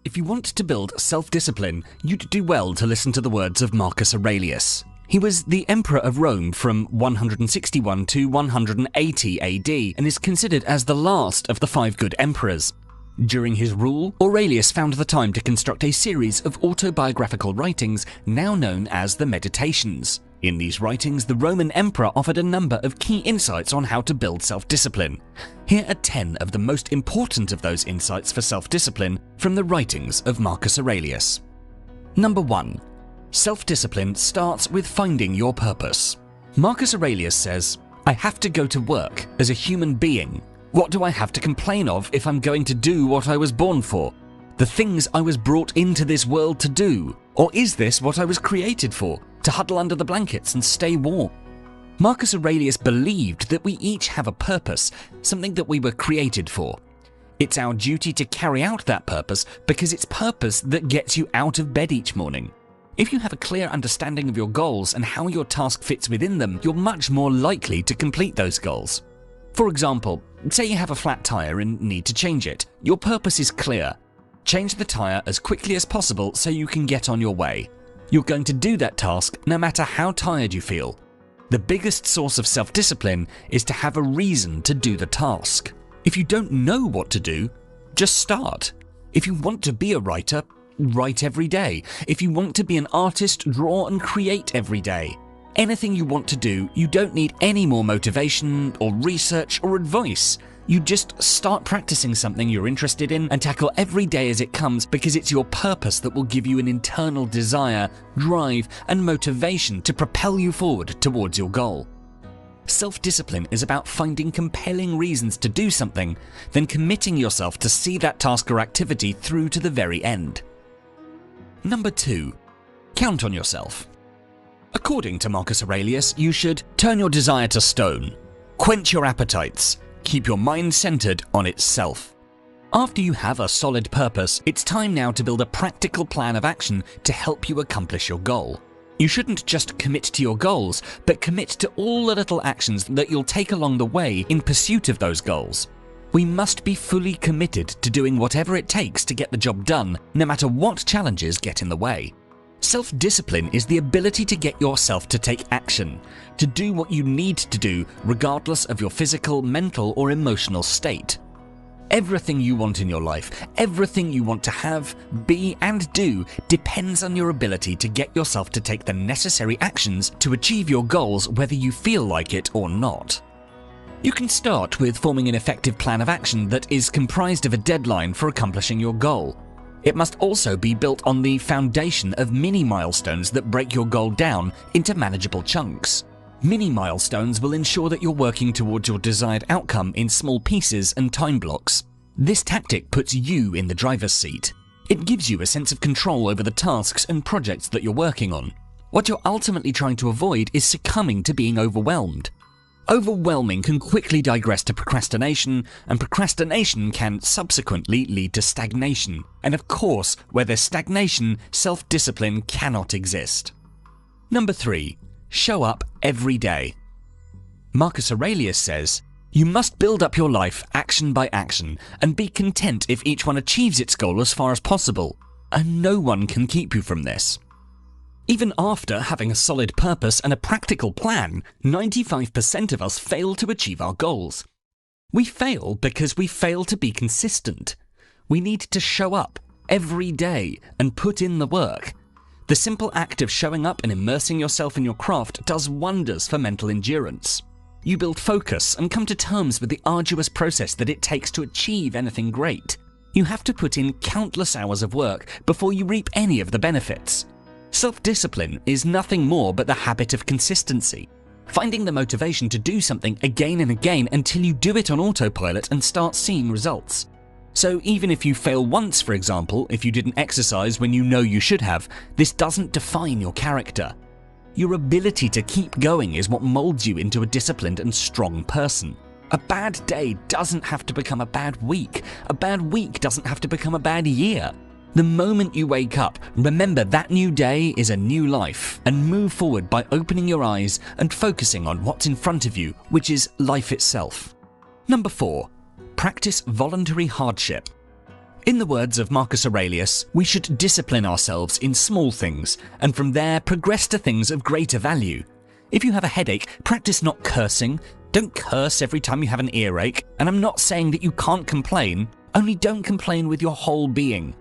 If you want to build self-discipline, you'd do well to listen to the words of Marcus Aurelius. He was the emperor of Rome from 161 to 180 AD and is considered as the last of the 5 good emperors. During his rule, Aurelius found the time to construct a series of autobiographical writings now known as the Meditations. In these writings, the Roman emperor offered a number of key insights on how to build self-discipline. Here are 10 of the most important of those insights for self-discipline from the writings of Marcus Aurelius. Number 1. Self-discipline starts with finding your purpose. Marcus Aurelius says, "I have to go to work as a human being. What do I have to complain of if I'm going to do what I was born for? The things I was brought into this world to do? Or is this what I was created for? To huddle under the blankets and stay warm?" Marcus Aurelius believed that we each have a purpose, something that we were created for. It's our duty to carry out that purpose because it's purpose that gets you out of bed each morning. If you have a clear understanding of your goals and how your task fits within them, you're much more likely to complete those goals. For example, say you have a flat tire and need to change it. Your purpose is clear. Change the tire as quickly as possible so you can get on your way. You're going to do that task no matter how tired you feel. The biggest source of self-discipline is to have a reason to do the task. If you don't know what to do, just start. If you want to be a writer, write every day. If you want to be an artist, draw and create every day. Anything you want to do, you don't need any more motivation or research or advice. You just start practicing something you're interested in and tackle every day as it comes because it's your purpose that will give you an internal desire, drive, and motivation to propel you forward towards your goal. Self-discipline is about finding compelling reasons to do something, then committing yourself to see that task or activity through to the very end. Number 2. Count on yourself. According to Marcus Aurelius, you should turn your desire to stone, quench your appetites, keep your mind centered on itself. After you have a solid purpose, it's time now to build a practical plan of action to help you accomplish your goal. You shouldn't just commit to your goals, but commit to all the little actions that you'll take along the way in pursuit of those goals. We must be fully committed to doing whatever it takes to get the job done, no matter what challenges get in the way. Self-discipline is the ability to get yourself to take action, to do what you need to do regardless of your physical, mental, or emotional state. Everything you want in your life, everything you want to have, be, and do depends on your ability to get yourself to take the necessary actions to achieve your goals whether you feel like it or not. You can start with forming an effective plan of action that is comprised of a deadline for accomplishing your goal. It must also be built on the foundation of mini milestones that break your goal down into manageable chunks. Mini milestones will ensure that you're working towards your desired outcome in small pieces and time blocks. This tactic puts you in the driver's seat. It gives you a sense of control over the tasks and projects that you're working on. What you're ultimately trying to avoid is succumbing to being overwhelmed. Overwhelming can quickly digress to procrastination, and procrastination can subsequently lead to stagnation. And of course, where there's stagnation, self-discipline cannot exist. Number 3. Show up every day. Marcus Aurelius says, "You must build up your life action by action, and be content if each one achieves its goal as far as possible, and no one can keep you from this." Even after having a solid purpose and a practical plan, 95% of us fail to achieve our goals. We fail because we fail to be consistent. We need to show up every day and put in the work. The simple act of showing up and immersing yourself in your craft does wonders for mental endurance. You build focus and come to terms with the arduous process that it takes to achieve anything great. You have to put in countless hours of work before you reap any of the benefits. Self-discipline is nothing more but the habit of consistency, finding the motivation to do something again and again until you do it on autopilot and start seeing results. So even if you fail once, for example, if you didn't exercise when you know you should have, this doesn't define your character. Your ability to keep going is what molds you into a disciplined and strong person. A bad day doesn't have to become a bad week. A bad week doesn't have to become a bad year. The moment you wake up, remember that new day is a new life, and move forward by opening your eyes and focusing on what's in front of you, which is life itself. Number 4. Practice voluntary hardship. In the words of Marcus Aurelius, we should discipline ourselves in small things, and from there progress to things of greater value. If you have a headache, practice not cursing. Don't curse every time you have an earache, and I'm not saying that you can't complain, only don't complain with your whole being.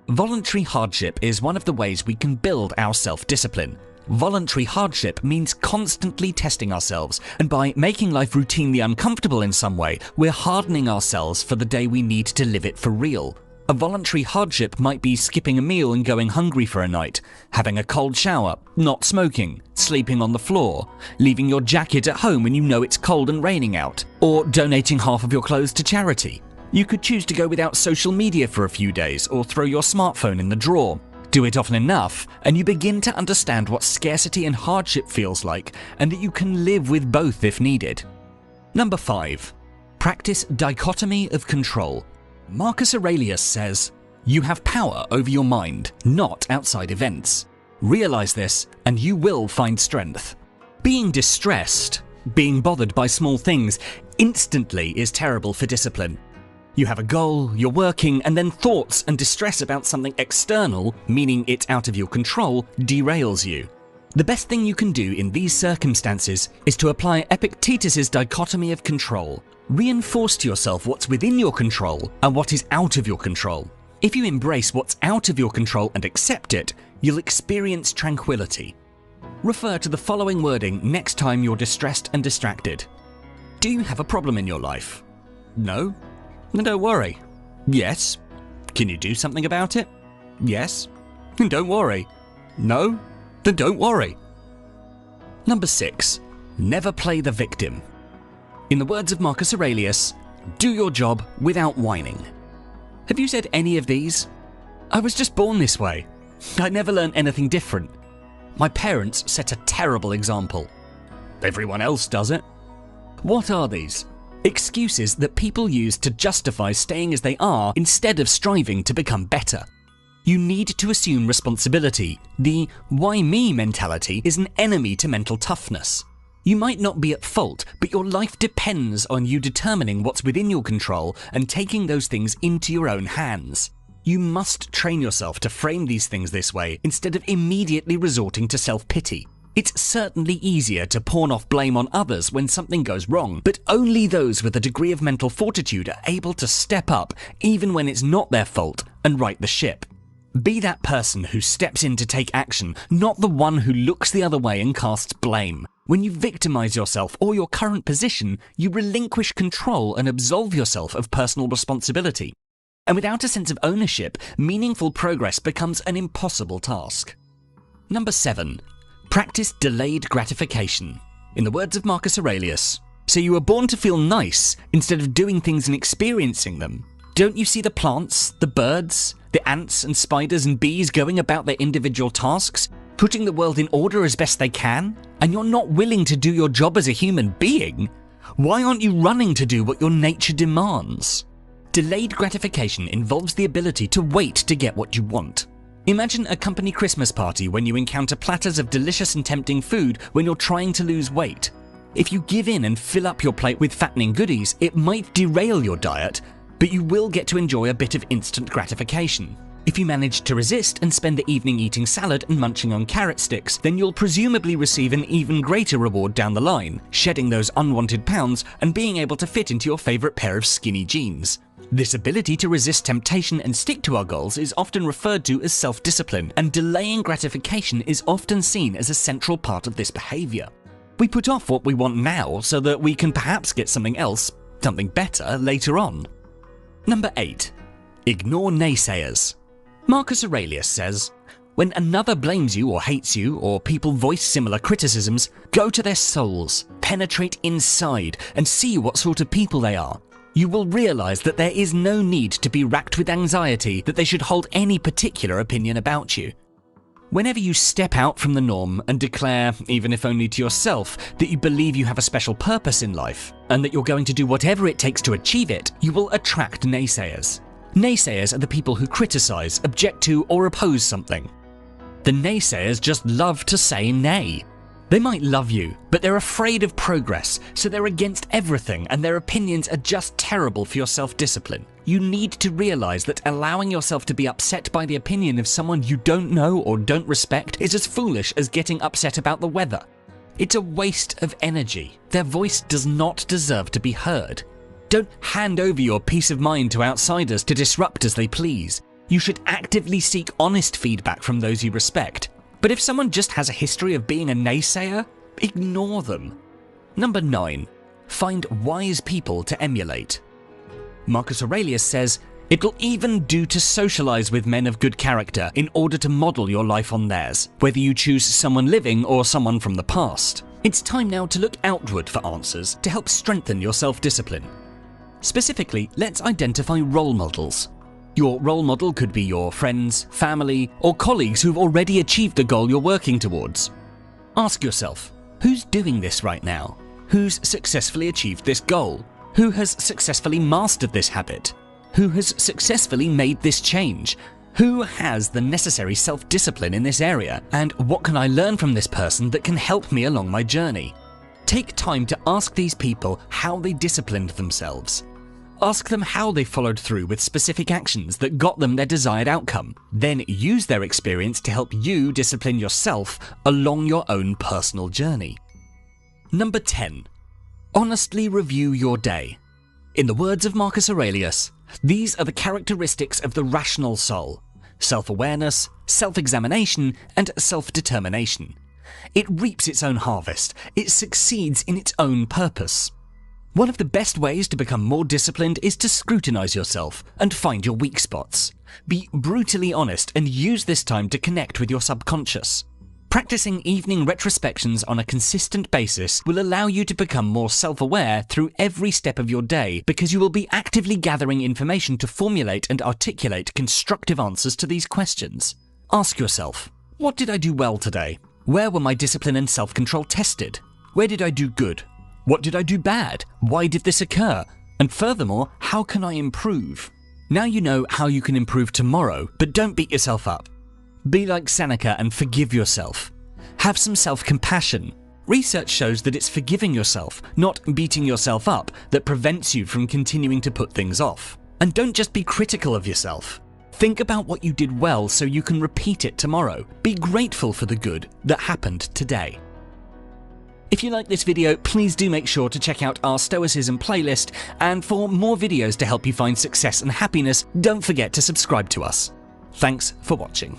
Voluntary hardship is one of the ways we can build our self-discipline. Voluntary hardship means constantly testing ourselves, and by making life routinely uncomfortable in some way, we're hardening ourselves for the day we need to live it for real. A voluntary hardship might be skipping a meal and going hungry for a night, having a cold shower, not smoking, sleeping on the floor, leaving your jacket at home when you know it's cold and raining out, or donating half of your clothes to charity. You could choose to go without social media for a few days or throw your smartphone in the drawer. Do it often enough, and you begin to understand what scarcity and hardship feels like, and that you can live with both if needed. Number 5. Practice dichotomy of control. Marcus Aurelius says, "You have power over your mind, not outside events. Realize this, and you will find strength." Being distressed, being bothered by small things, instantly is terrible for discipline. You have a goal, you're working, and then thoughts and distress about something external, meaning it's out of your control, derails you. The best thing you can do in these circumstances is to apply Epictetus's dichotomy of control. Reinforce to yourself what's within your control and what is out of your control. If you embrace what's out of your control and accept it, you'll experience tranquility. Refer to the following wording next time you're distressed and distracted. Do you have a problem in your life? No? Then don't worry. Yes? Can you do something about it? Yes? Then don't worry. No? Then don't worry. Number 6. Never play the victim. In the words of Marcus Aurelius, do your job without whining. Have you said any of these? I was just born this way. I never learned anything different. My parents set a terrible example. Everyone else does it. What are these? Excuses that people use to justify staying as they are instead of striving to become better. You need to assume responsibility. The "why me" mentality is an enemy to mental toughness. You might not be at fault, but your life depends on you determining what's within your control and taking those things into your own hands. You must train yourself to frame these things this way instead of immediately resorting to self-pity. It's certainly easier to pawn off blame on others when something goes wrong, but only those with a degree of mental fortitude are able to step up, even when it's not their fault, and right the ship. Be that person who steps in to take action, not the one who looks the other way and casts blame. When you victimize yourself or your current position, you relinquish control and absolve yourself of personal responsibility. And without a sense of ownership, meaningful progress becomes an impossible task. Number 7. Practice delayed gratification. In the words of Marcus Aurelius, "So you were born to feel nice instead of doing things and experiencing them. Don't you see the plants, the birds, the ants and spiders and bees going about their individual tasks, putting the world in order as best they can? And you're not willing to do your job as a human being? Why aren't you running to do what your nature demands?" Delayed gratification involves the ability to wait to get what you want. Imagine a company Christmas party when you encounter platters of delicious and tempting food when you're trying to lose weight. If you give in and fill up your plate with fattening goodies, it might derail your diet, but you will get to enjoy a bit of instant gratification. If you manage to resist and spend the evening eating salad and munching on carrot sticks, then you'll presumably receive an even greater reward down the line, shedding those unwanted pounds and being able to fit into your favorite pair of skinny jeans. This ability to resist temptation and stick to our goals is often referred to as self-discipline, and delaying gratification is often seen as a central part of this behavior. We put off what we want now so that we can perhaps get something else, something better, later on. Number 8. Ignore naysayers. Marcus Aurelius says, "When another blames you or hates you, or people voice similar criticisms, go to their souls, penetrate inside, and see what sort of people they are. You will realize that there is no need to be racked with anxiety that they should hold any particular opinion about you." Whenever you step out from the norm and declare, even if only to yourself, that you believe you have a special purpose in life, and that you're going to do whatever it takes to achieve it, you will attract naysayers. Naysayers are the people who criticize, object to, or oppose something. The naysayers just love to say nay. They might love you, but they're afraid of progress, so they're against everything and their opinions are just terrible for your self-discipline. You need to realize that allowing yourself to be upset by the opinion of someone you don't know or don't respect is as foolish as getting upset about the weather. It's a waste of energy. Their voice does not deserve to be heard. Don't hand over your peace of mind to outsiders to disrupt as they please. You should actively seek honest feedback from those you respect. But if someone just has a history of being a naysayer, ignore them. Number 9. Find wise people to emulate. Marcus Aurelius says, "It'll even do to socialize with men of good character in order to model your life on theirs, whether you choose someone living or someone from the past." It's time now to look outward for answers to help strengthen your self-discipline. Specifically, let's identify role models. Your role model could be your friends, family, or colleagues who've already achieved the goal you're working towards. Ask yourself, who's doing this right now? Who's successfully achieved this goal? Who has successfully mastered this habit? Who has successfully made this change? Who has the necessary self-discipline in this area? And what can I learn from this person that can help me along my journey? Take time to ask these people how they disciplined themselves. Ask them how they followed through with specific actions that got them their desired outcome. Then use their experience to help you discipline yourself along your own personal journey. Number 10. Honestly review your day. In the words of Marcus Aurelius, these are the characteristics of the rational soul: self-awareness, self-examination, and self-determination. It reaps its own harvest. It succeeds in its own purpose. One of the best ways to become more disciplined is to scrutinize yourself and find your weak spots. Be brutally honest and use this time to connect with your subconscious. Practicing evening retrospections on a consistent basis will allow you to become more self-aware through every step of your day, because you will be actively gathering information to formulate and articulate constructive answers to these questions. Ask yourself, what did I do well today? Where were my discipline and self-control tested? Where did I do good? What did I do bad? Why did this occur? And furthermore, how can I improve? Now you know how you can improve tomorrow, but don't beat yourself up. Be like Seneca and forgive yourself. Have some self-compassion. Research shows that it's forgiving yourself, not beating yourself up, that prevents you from continuing to put things off. And don't just be critical of yourself. Think about what you did well so you can repeat it tomorrow. Be grateful for the good that happened today. If you like this video, please do make sure to check out our Stoicism playlist, and for more videos to help you find success and happiness, don't forget to subscribe to us. Thanks for watching.